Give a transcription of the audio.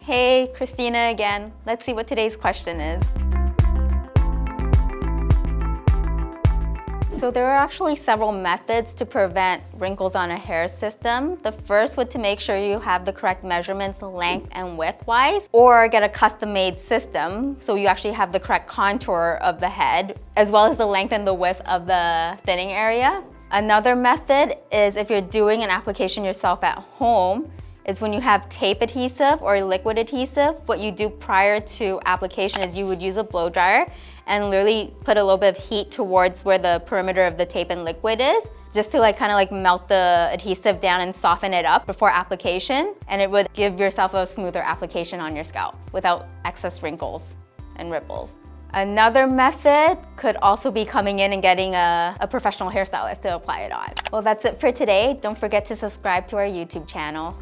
Hey, Christina again. Let's see what today's question is. So there are actually several methods to prevent wrinkles on a hair system. The first would to make sure you have the correct measurements length and width wise, or get a custom made system so you actually have the correct contour of the head as well as the length and the width of the thinning area. Another method is if you're doing an application yourself at home, is when you have tape adhesive or liquid adhesive, what you do prior to application is you would use a blow dryer and literally put a little bit of heat towards where the perimeter of the tape and liquid is, just to kind of melt the adhesive down and soften it up before application. And it would give yourself a smoother application on your scalp without excess wrinkles and ripples. Another method could also be coming in and getting a professional hairstylist to apply it on. Well, that's it for today. Don't forget to subscribe to our YouTube channel.